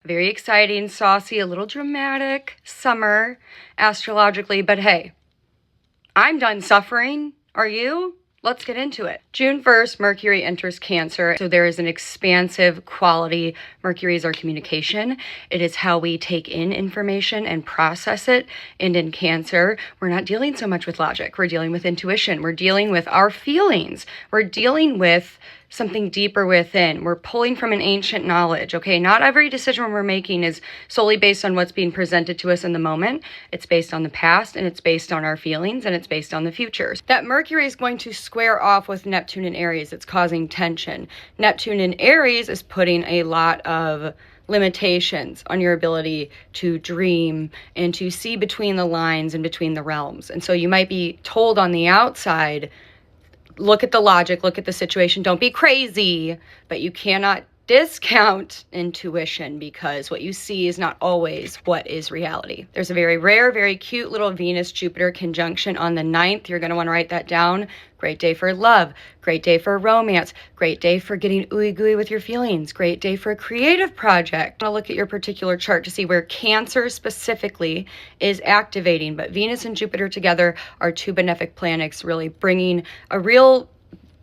Very exciting, saucy, a little dramatic summer astrologically, but hey, I'm done suffering. Are you? Let's get into it. June 1st, Mercury enters Cancer. So there is an expansive quality. Mercury is our communication. It is how we take in information and process it. And in Cancer, we're not dealing so much with logic. We're dealing with intuition. We're dealing with our feelings. We're dealing with something deeper within. We're pulling from an ancient knowledge, okay? Not every decision we're making is solely based on what's being presented to us in the moment. It's based on the past, and it's based on our feelings, and it's based on the future. That Mercury is going to square off with Neptune in Aries. It's causing tension. Neptune in Aries is putting a lot of limitations on your ability to dream and to see between the lines and between the realms. And so you might be told on the outside, look at the logic, look at the situation, don't be crazy, but you cannot discount intuition because what you see is not always what is reality. There's a very rare, very cute little Venus-Jupiter conjunction on the 9th. You're going to want to write that down. Great day for love, great day for romance, great day for getting ooey gooey with your feelings, great day for a creative project. I'll look at your particular chart to see where Cancer specifically is activating, but Venus and Jupiter together are two benefic planets, really bringing a real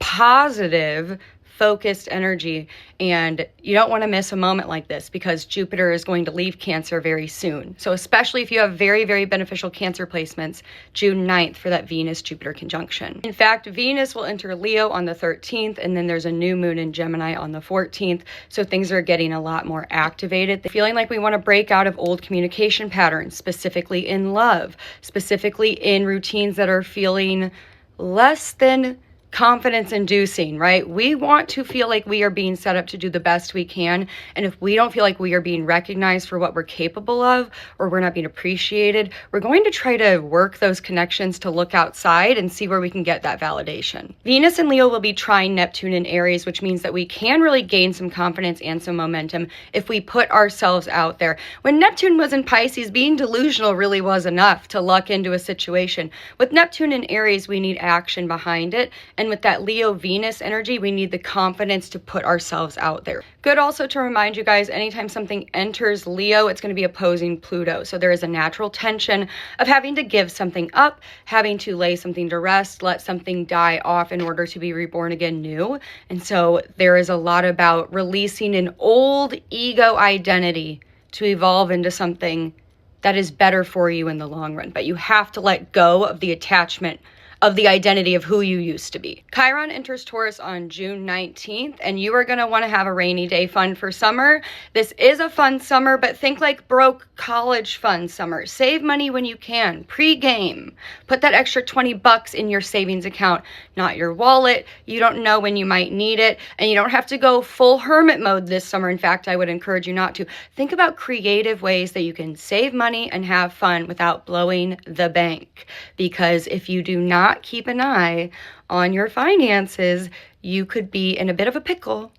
positive focused energy, and you don't want to miss a moment like this because Jupiter is going to leave Cancer very soon. So especially if you have very, very beneficial Cancer placements, June 9th for that Venus-Jupiter conjunction. In fact, Venus will enter Leo on the 13th, and then there's a new moon in Gemini on the 14th, so things are getting a lot more activated. Feeling like we want to break out of old communication patterns, specifically in love, specifically in routines that are feeling less than confidence inducing, right? We want to feel like we are being set up to do the best we can. And if we don't feel like we are being recognized for what we're capable of, or we're not being appreciated, we're going to try to work those connections to look outside and see where we can get that validation. Venus and Leo will be trine Neptune in Aries, which means that we can really gain some confidence and some momentum if we put ourselves out there. When Neptune was in Pisces, being delusional really was enough to luck into a situation. With Neptune in Aries, we need action behind it. And with that Leo-Venus energy, we need the confidence to put ourselves out there. Good also to remind you guys, anytime something enters Leo, it's going to be opposing Pluto. So there is a natural tension of having to give something up, having to lay something to rest, let something die off in order to be reborn again new. And so there is a lot about releasing an old ego identity to evolve into something that is better for you in the long run. But you have to let go of the attachment of the identity of who you used to be. Chiron enters Taurus on June 19th, and you are going to want to have a rainy day fund for summer. This is a fun summer, but think like broke college fund summer. Save money when you can, pre-game. Put that extra 20 bucks in your savings account, not your wallet. You don't know when you might need it, and you don't have to go full hermit mode this summer. In fact, I would encourage you not to. Think about creative ways that you can save money and have fun without blowing the bank. Because if you do not keep an eye on your finances, you could be in a bit of a pickle.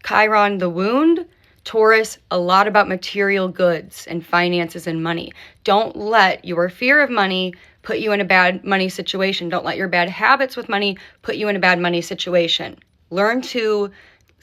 Chiron, the wound. Taurus, a lot about material goods and finances and money. Don't let your fear of money put you in a bad money situation. Don't let your bad habits with money put you in a bad money situation. Learn to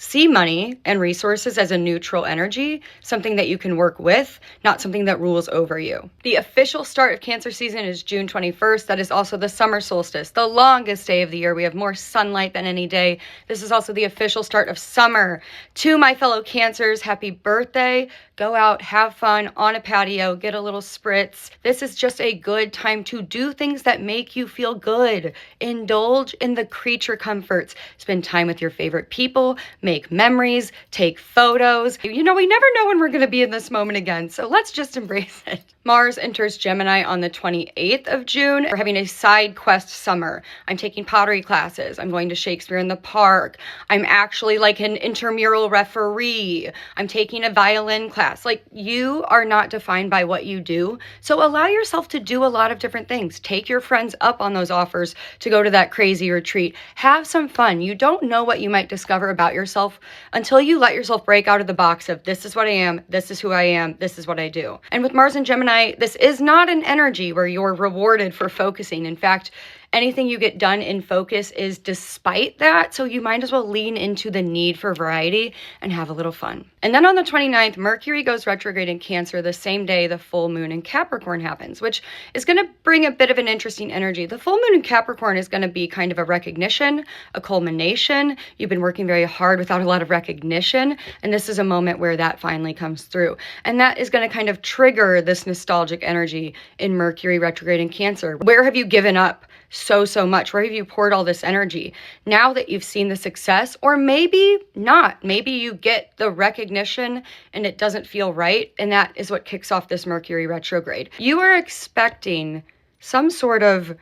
see money and resources as a neutral energy, something that you can work with, not something that rules over you. The official start of Cancer season is June 21st. That is also the summer solstice, the longest day of the year. We have more sunlight than any day. This is also the official start of summer. To my fellow Cancers, happy birthday. Go out, have fun on a patio, get a little spritz. This is just a good time to do things that make you feel good. Indulge in the creature comforts. Spend time with your favorite people, make memories, take photos. You know, we never know when we're going to be in this moment again, so let's just embrace it. Mars enters Gemini on the 28th of June. We're having a side quest summer. I'm taking pottery classes. I'm going to Shakespeare in the Park. I'm actually like an intramural referee. I'm taking a violin class. Like, you are not defined by what you do. So allow yourself to do a lot of different things. Take your friends up on those offers to go to that crazy retreat. Have some fun. You don't know what you might discover about yourself until you let yourself break out of the box of this is what I am, this is who I am, this is what I do. And with Mars and Gemini, this is not an energy where you're rewarded for focusing. In fact, anything you get done in focus is despite that. So you might as well lean into the need for variety and have a little fun. And then on the 29th, Mercury goes retrograde in Cancer the same day the full moon in Capricorn happens, which is going to bring a bit of an interesting energy. The full moon in Capricorn is going to be kind of a recognition, a culmination. You've been working very hard without a lot of recognition, and this is a moment where that finally comes through. And that is going to kind of trigger this nostalgic energy in Mercury retrograde in Cancer. Where have you given up so much? Where have you poured all this energy? Now that you've seen the success, or maybe not, maybe you get the recognition and it doesn't feel right, and that is what kicks off this Mercury retrograde. You are expecting some sort of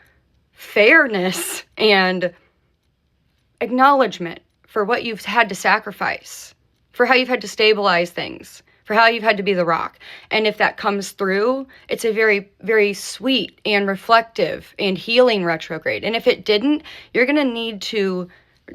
fairness and acknowledgement for what you've had to sacrifice, for how you've had to stabilize things, for how you've had to be the rock. And if that comes through, it's a very, very sweet and reflective and healing retrograde. And if it didn't, you're going to need to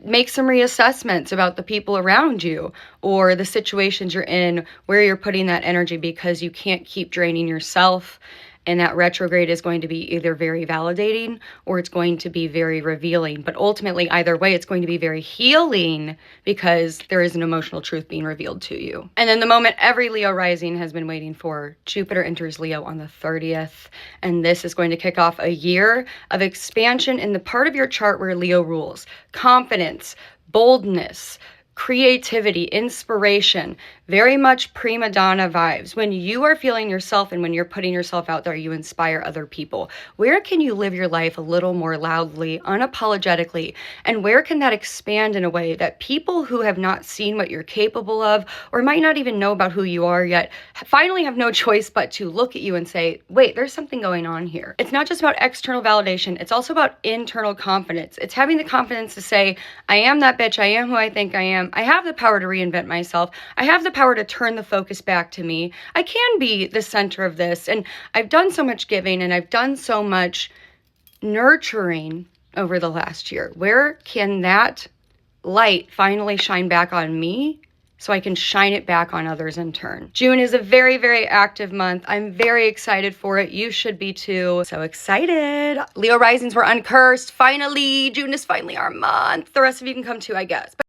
make some reassessments about the people around you or the situations you're in, where you're putting that energy, because you can't keep draining yourself. And that retrograde is going to be either very validating or it's going to be very revealing. But ultimately, either way, it's going to be very healing because there is an emotional truth being revealed to you. And then the moment every Leo rising has been waiting for, Jupiter enters Leo on the 30th. And this is going to kick off a year of expansion in the part of your chart where Leo rules. Confidence, boldness, creativity, inspiration, very much prima donna vibes. When you are feeling yourself and when you're putting yourself out there, you inspire other people. Where can you live your life a little more loudly, unapologetically? And where can that expand in a way that people who have not seen what you're capable of, or might not even know about who you are yet, finally have no choice but to look at you and say, wait, there's something going on here. It's not just about external validation. It's also about internal confidence. It's having the confidence to say, I am that bitch. I am who I think I am. I have the power to reinvent myself. I have the power to turn the focus back to me. I can be the center of this. And I've done so much giving and I've done so much nurturing over the last year. Where can that light finally shine back on me so I can shine it back on others in turn? June is a very, very active month. I'm very excited for it. You should be too. So excited. Leo risings were uncursed. Finally, June is finally our month. The rest of you can come too, I guess.